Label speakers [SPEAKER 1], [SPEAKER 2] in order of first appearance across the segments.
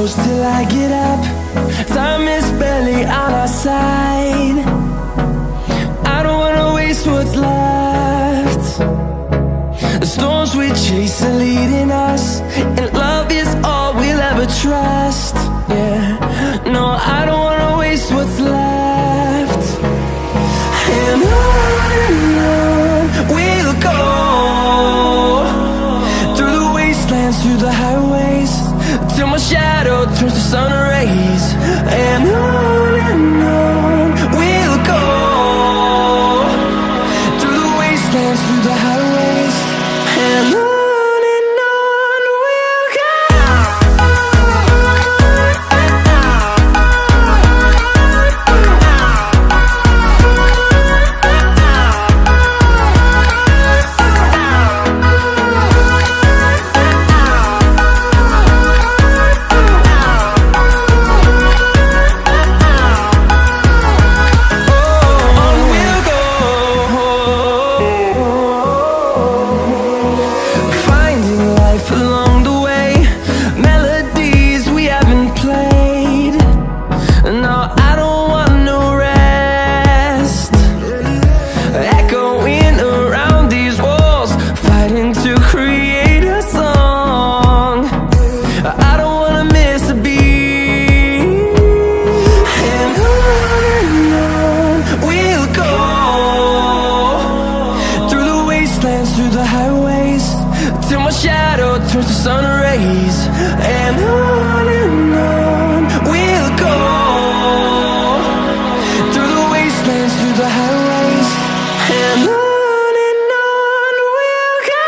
[SPEAKER 1] close till I get up. Time is barely on our side. I don't wanna waste what's left. The storms we chase are leading us, and love is all we'll ever trust. Yeah, no, I don't wanna waste what's left. And on we'll go, through the wastelands, through the highways, till my shadow turns to sun rays. And on we'll go, through the wastelands, through the highways, and on we'll go. Through the highways, till my shadow turns to sun rays. And on we'll go, through the wastelands, through the highways, and on we'll go.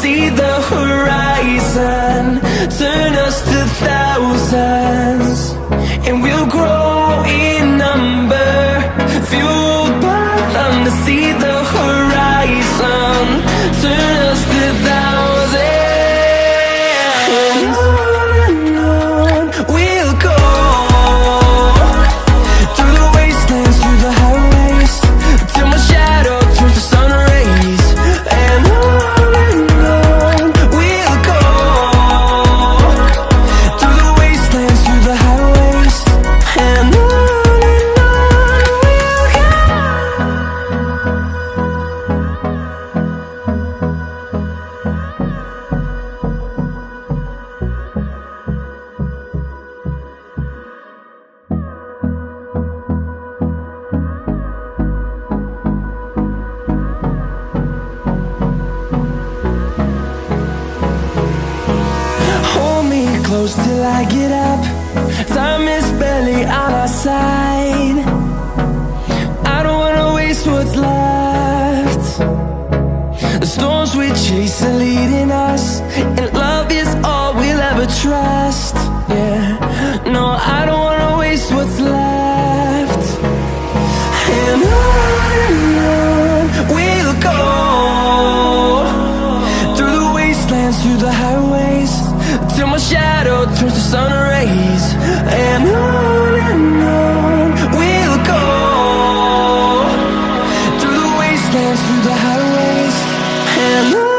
[SPEAKER 1] See the horizon turn us to thousands, and we'll grow in number, fueled by them. To see the horizon turn us to thousands, and on we'll go, through the wastelands, through the highways, till my shadow turns to sun rays. And close till I get up. Time is barely on our side. I don't wanna waste what's left. The storms we chase are leading us, and love is all we'll ever trust. Yeah, no, I don't wanna waste what's left. And on we'll go, through the wastelands, through the highways, till my shadow turns to sun rays. And on we'll go, through the wastelands, through the highways, and on.